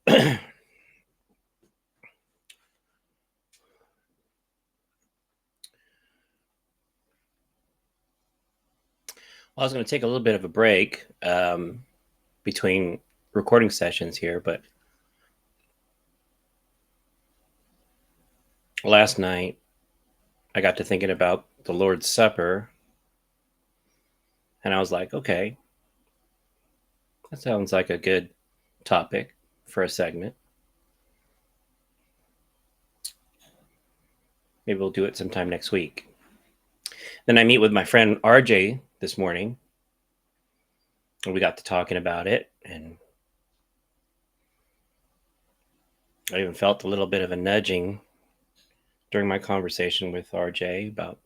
Well, I was going to take a little bit of a break between recording sessions here, but last night I got to thinking about the Lord's Supper, and I was like, okay, that sounds like a good topic for a segment. Maybe we'll do it sometime next week. Then I meet with my friend RJ this morning, and we got to talking about it, and I even felt a little bit of a nudging during my conversation with RJ about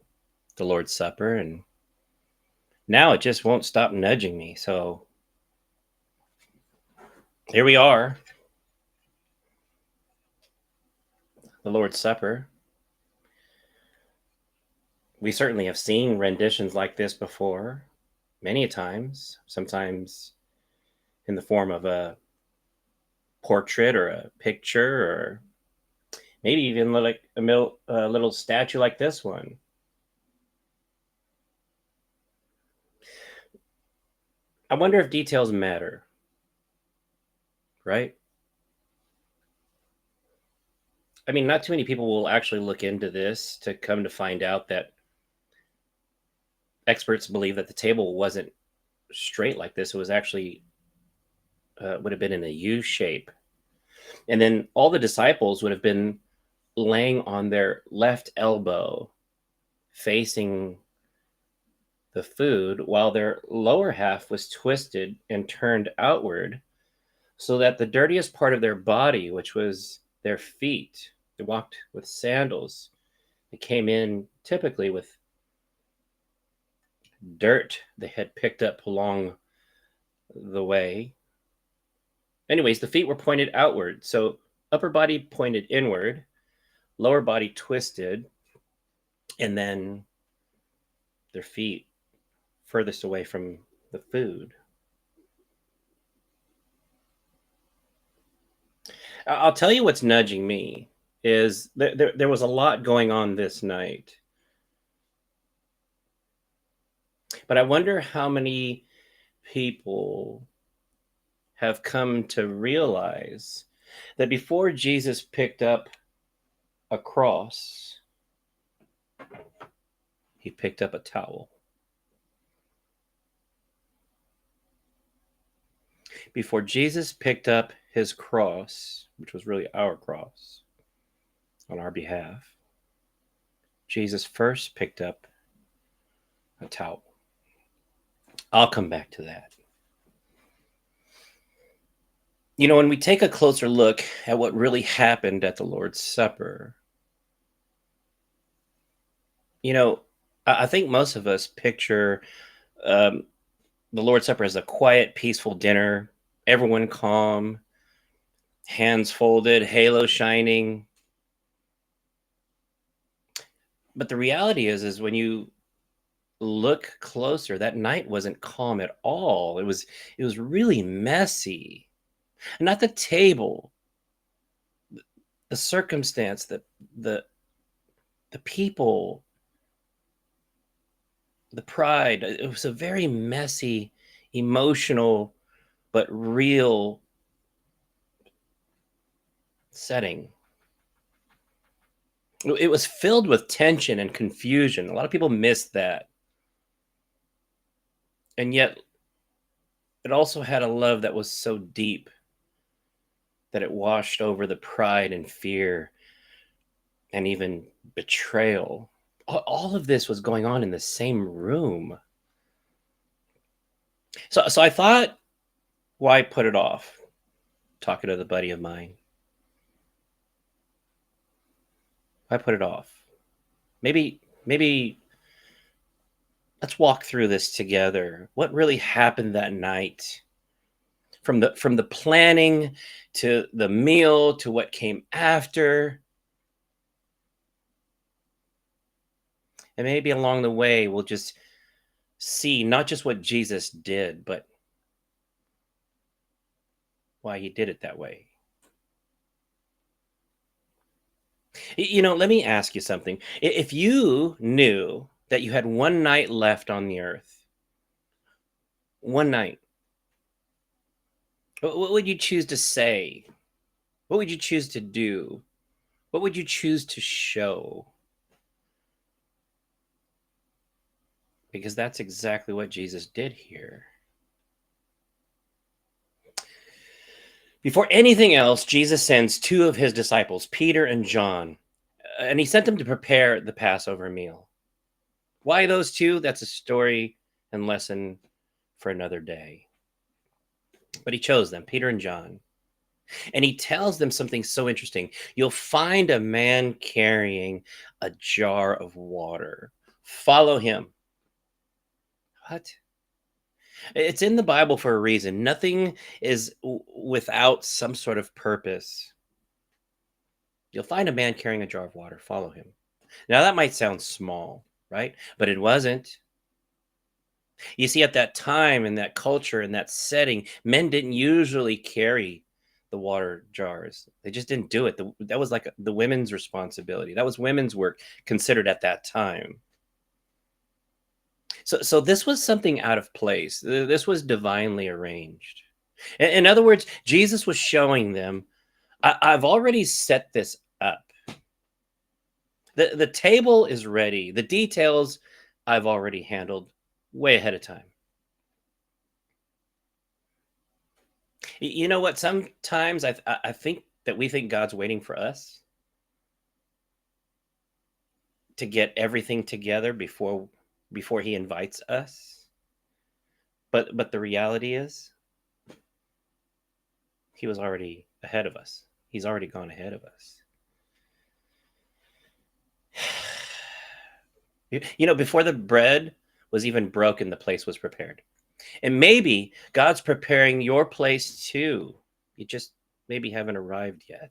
the Lord's Supper, and now it just won't stop nudging me. So here we are, the Lord's Supper. We certainly have seen renditions like this before, many times, sometimes in the form of a portrait or a picture, or maybe even like a little statue like this one. I wonder if details matter, right? I mean, not too many people will actually look into this to come to find out that experts believe that the table wasn't straight like this. It was actually would have been in a U shape. And then all the disciples would have been laying on their left elbow facing the food, while their lower half was twisted and turned outward, so that the dirtiest part of their body, which was their feet, they walked with sandals. They came in typically with dirt they had picked up along the way. Anyways, the feet were pointed outward, so upper body pointed inward, lower body twisted, and then their feet furthest away from the food. I'll tell you what's nudging me is there was a lot going on this night. But I wonder how many people have come to realize that before Jesus picked up a cross, he picked up a towel. Before Jesus picked up his cross, which was really our cross on our behalf, Jesus first picked up a towel. I'll come back to that. You know, when we take a closer look at what really happened at the Lord's Supper, you know, I think most of us picture um, the Lord's Supper as a quiet, peaceful dinner, everyone calm, hands folded, halo shining. But the reality is when you look closer, that night wasn't calm at all. It was really messy. Not the table, the circumstance, the people, the pride. It was a very messy, emotional, but real setting. It was filled with tension and confusion. A lot of people missed that. And yet, it also had a love that was so deep that it washed over the pride and fear and even betrayal. All of this was going on in the same room. So I thought, why put it off? Talking to the buddy of mine. Why put it off? Maybe let's walk through this together. What really happened that night? From the planning to the meal to what came after. And maybe along the way we'll just see not just what Jesus did, but why he did it that way. Let me ask you something. If you knew that you had one night left on the earth, one night, what would you choose to say? What would you choose to do? What would you choose to show? Because that's exactly what Jesus did here. Before anything else, Jesus sends two of his disciples, Peter and John, and he sent them to prepare the Passover meal. Why those two? That's a story and lesson for another day. But he chose them, Peter and John. And he tells them something so interesting. You'll find a man carrying a jar of water. Follow him. What? It's in the Bible for a reason. Nothing is without some sort of purpose. You'll find a man carrying a jar of water. Follow him. Now, that might sound small, right? But it wasn't. You see, at that time, in that culture, in that setting, men didn't usually carry the water jars. They just didn't do it. That was like the women's responsibility. That was women's work considered at that time. So this was something out of place. This was divinely arranged. In other words, Jesus was showing them, I've already set this up. The table is ready. The details I've already handled way ahead of time. You know what? Sometimes I think that we think God's waiting for us to get everything together before he invites us. But the reality is he was already ahead of us. He's already gone ahead of us. Before the bread was even broken, the place was prepared. And maybe God's preparing your place too. You just maybe haven't arrived yet.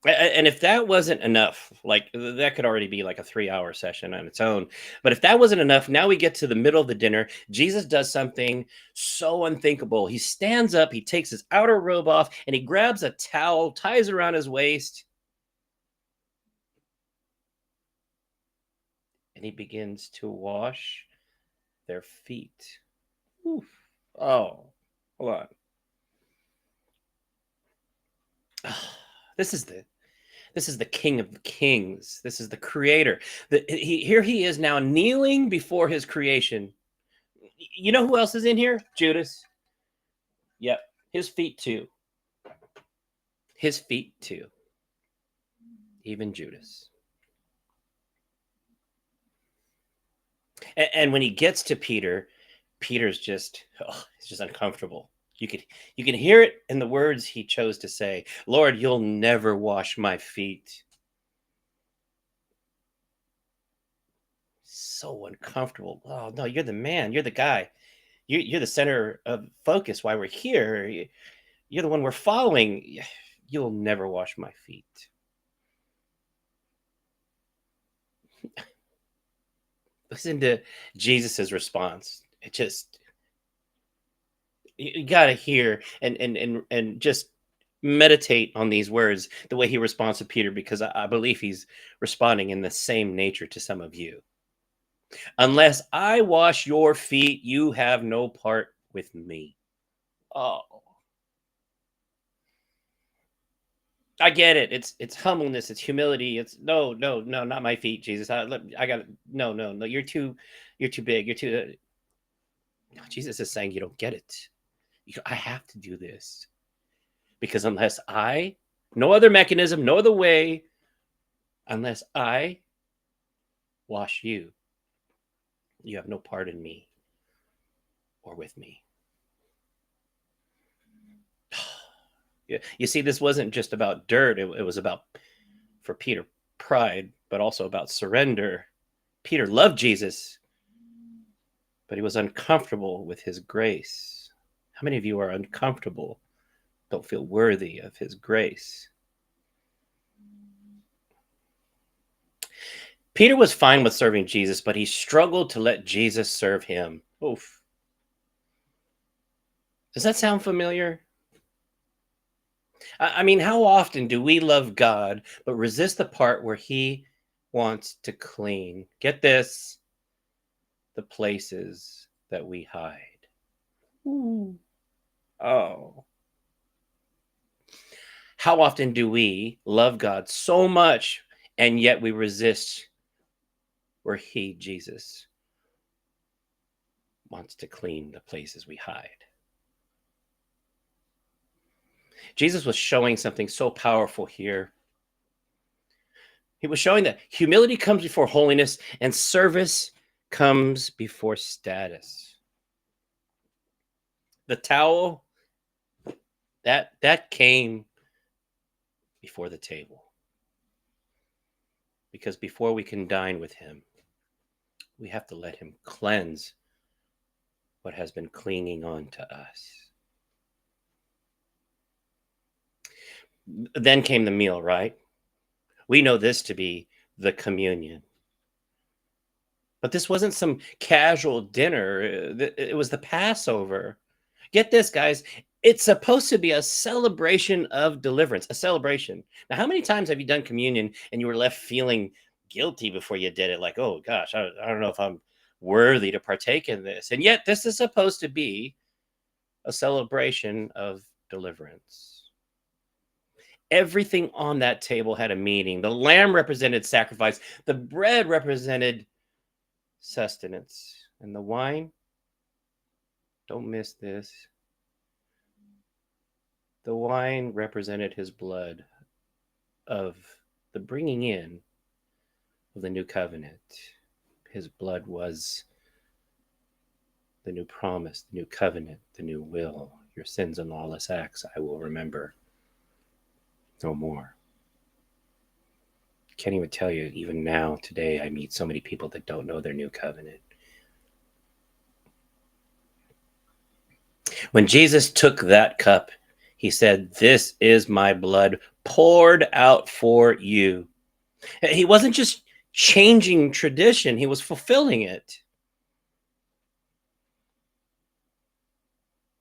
And if that wasn't enough, like that could already be like a 3-hour session on its own. But if that wasn't enough, now we get to the middle of the dinner. Jesus does something so unthinkable. He stands up, he takes his outer robe off, and he grabs a towel, ties it around his waist, and he begins to wash their feet. Oof. Oh, hold on. This is the King of Kings. This is the Creator. Here he is now kneeling before his creation. You know who else is in here? Judas. Yep, his feet too. His feet too. Even Judas. And when he gets to Peter, Peter's he's just uncomfortable. You can hear it in the words he chose to say. Lord, you'll never wash my feet. So uncomfortable. Oh no, you're the man. You're the guy. You're the center of focus. Why we're here. You're the one we're following. You'll never wash my feet. Listen to Jesus's response. It just you got to hear and just meditate on these words the way he responds to Peter, because I believe he's responding in the same nature to some of you. Unless I wash your feet, you have no part with me. Oh, I get it. It's humbleness. It's humility. It's no, not my feet, Jesus. I got no. You're too big. You're too. No, Jesus is saying you don't get it. I have to do this because no other mechanism, no other way, unless I wash you, you have no part in me or with me. You see, this wasn't just about dirt. It was about, for Peter, pride, but also about surrender. Peter loved Jesus, but he was uncomfortable with his grace. How many of you are uncomfortable, don't feel worthy of his grace? Peter was fine with serving Jesus, but he struggled to let Jesus serve him. Oof. Does that sound familiar? I mean, how often do we love God but resist the part where He wants to clean? Get this, the places that we hide. Ooh. Oh. How often do we love God so much and yet we resist where He, Jesus, wants to clean the places we hide? Jesus was showing something so powerful here. He was showing that humility comes before holiness and service comes before status. The towel that came before the table. Because before we can dine with him, we have to let him cleanse what has been clinging on to us. Then came the meal, right? We know this to be the communion. But this wasn't some casual dinner. It was the Passover. Get this, guys. It's supposed to be a celebration of deliverance, a celebration. Now, how many times have you done communion and you were left feeling guilty before you did it? Like, oh gosh, I don't know if I'm worthy to partake in this. And yet, this is supposed to be a celebration of deliverance. Everything on that table had a meaning. The lamb represented sacrifice, the bread represented sustenance, and the wine, don't miss this, the wine represented his blood of the bringing in of the new covenant. His blood was the new promise, the new covenant, the new will. Your sins and lawless acts I will remember no more. Can't even tell you, even now, today, I meet so many people that don't know their new covenant. When Jesus took that cup, he said, "This is my blood poured out for you." He wasn't just changing tradition, he was fulfilling it.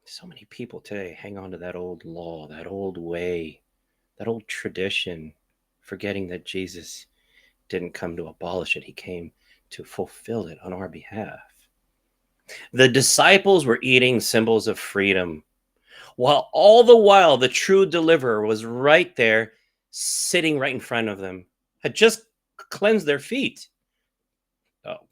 So many people today hang on to that old law, that old way, that old tradition, forgetting that Jesus didn't come to abolish it, he came to fulfill it on our behalf. The disciples were eating symbols of freedom, while all the while the true deliverer was right there, sitting right in front of them, had just cleansed their feet. Oh.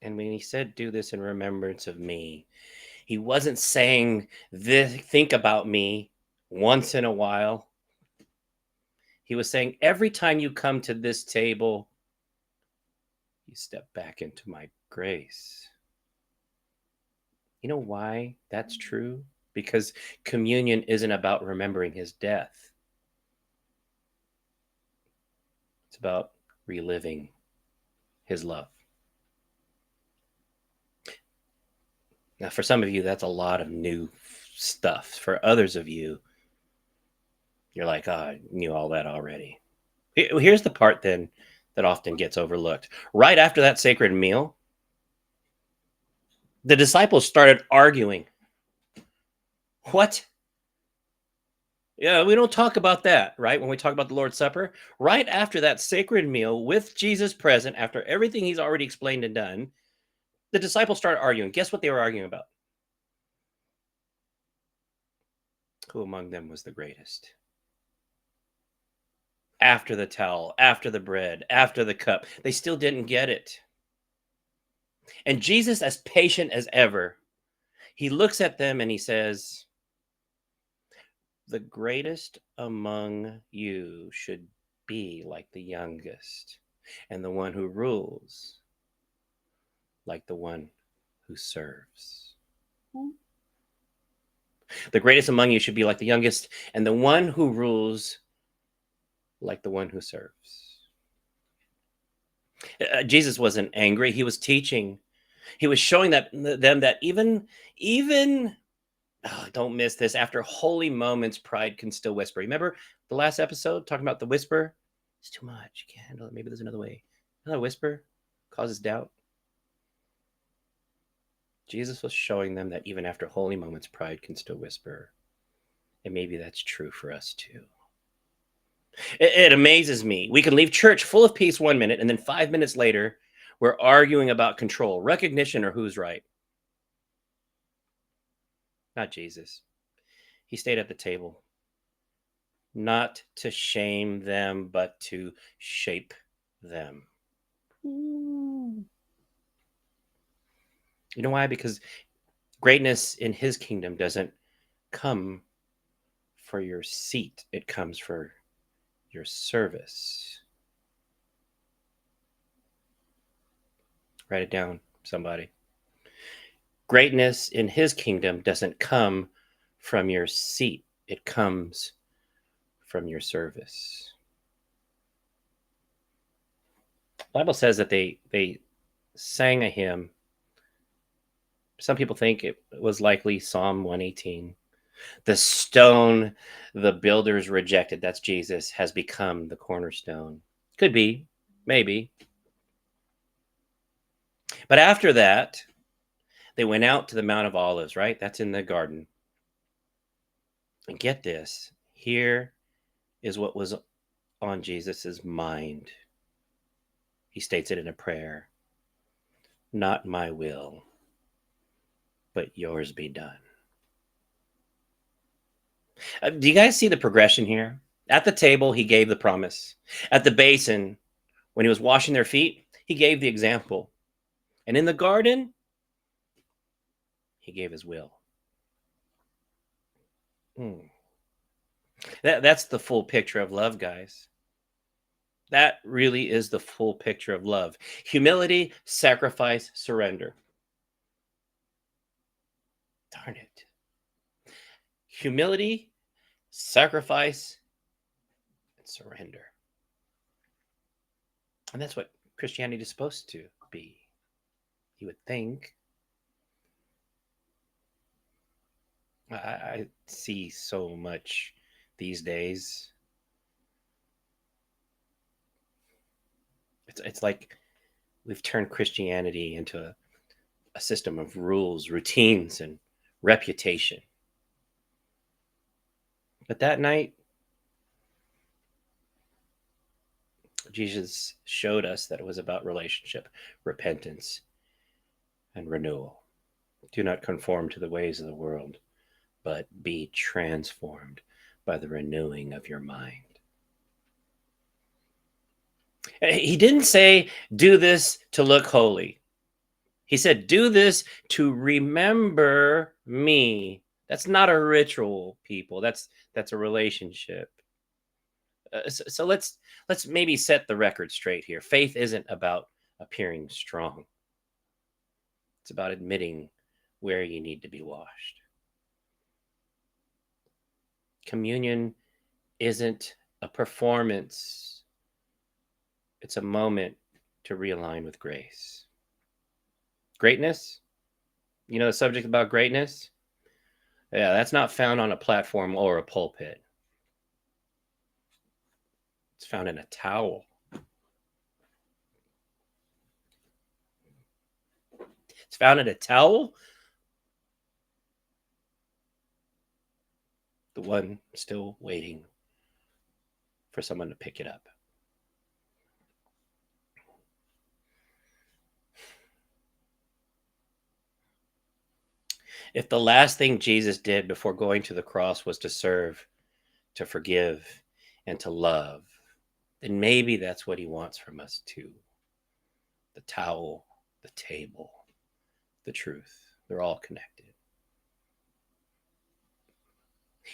And when he said, "Do this in remembrance of me," he wasn't saying, "This, think about me once in a while." He was saying, every time you come to this table, you step back into my grace. You know why that's true? Because communion isn't about remembering his death. It's about reliving his love. Now, for some of you, that's a lot of new stuff. For others of you, you're like, oh, I knew all that already. Here's the part then that often gets overlooked. Right after that sacred meal, the disciples started arguing. What? Yeah, we don't talk about that, right? When we talk about the Lord's Supper, right after that sacred meal with Jesus present, after everything he's already explained and done, the disciples started arguing. Guess what they were arguing about? Who among them was the greatest? After the towel, after the bread, after the cup, they still didn't get it. And Jesus, as patient as ever, he looks at them and he says, "The greatest among you should be like the youngest, and the one who rules like the one who serves." The greatest among you should be like the youngest, and the one who rules like the one who serves. Jesus wasn't angry. He was teaching. He was showing them that even oh, don't miss this. After holy moments, pride can still whisper. Remember the last episode talking about the whisper? It's too much. You can't handle it. Maybe there's another way. Another whisper causes doubt. Jesus was showing them that even after holy moments, pride can still whisper. And maybe that's true for us too. It amazes me. We can leave church full of peace 1 minute, and then 5 minutes later, we're arguing about control, recognition, or who's right. Not Jesus. He stayed at the table, not to shame them, but to shape them. Ooh. You know why? Because greatness in his kingdom doesn't come for your seat, it comes for your service. Write it down, somebody. Greatness in his kingdom doesn't come from your seat, it comes from your service. The Bible says that they sang a hymn. Some people think it was likely Psalm 118. The stone the builders rejected, that's Jesus, has become the cornerstone. Could be, maybe. But after that, they went out to the Mount of Olives, right? That's in the garden. And get this, here is what was on Jesus's mind. He states it in a prayer. Not my will, but yours be done. Do you guys see the progression here? At the table, he gave the promise. At the basin, when he was washing their feet, he gave the example. And in the garden, he gave his will. That's the full picture of love, guys. That really is the full picture of love. Humility, sacrifice, surrender. Darn it. Humility, sacrifice, and surrender. And that's what Christianity is supposed to be, you would think. I see so much these days. It's like we've turned Christianity into a system of rules, routines, and reputation. But that night, Jesus showed us that it was about relationship, repentance, and renewal. Do not conform to the ways of the world, but be transformed by the renewing of your mind. He didn't say, do this to look holy. He said, do this to remember me. That's not a ritual, people. That's a relationship. So let's maybe set the record straight here. Faith isn't about appearing strong. It's about admitting where you need to be washed. Communion isn't a performance. It's a moment to realign with grace. Greatness, you know the subject about greatness? Yeah, that's not found on a platform or a pulpit. It's found in a towel. It's found in a towel. The one still waiting for someone to pick it up. If the last thing Jesus did before going to the cross was to serve, to forgive, and to love, then maybe that's what he wants from us too. The towel, the table, the truth, they're all connected.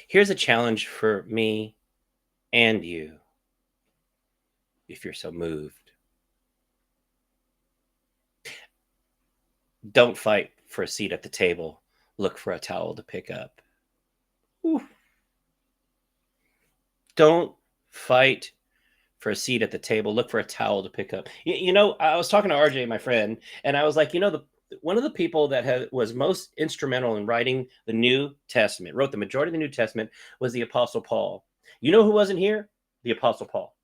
Here's a challenge for me and you, if you're so moved. Don't fight for a seat at the table. Look for a towel to pick up. Ooh. Don't fight for a seat at the table. Look for a towel to pick up. You know, I was talking to RJ, my friend, and I was like, you know, one of the people that was most instrumental in writing the New Testament, wrote the majority of the New Testament, was the Apostle Paul. You know who wasn't here? The Apostle Paul.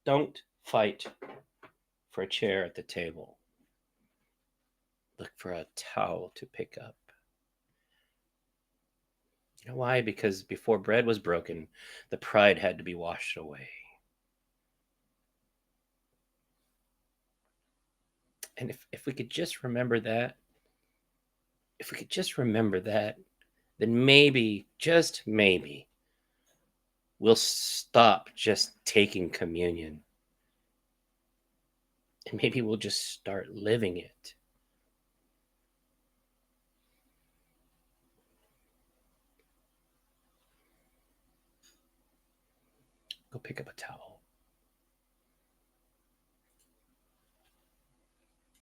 Don't fight for a chair at the table. look for a towel to pick up. You know why? Because before bread was broken, the pride had to be washed away. And if we could just remember that, if we could just remember that, then maybe, just maybe, we'll stop just taking communion. And maybe we'll just start living it. Go pick up a towel.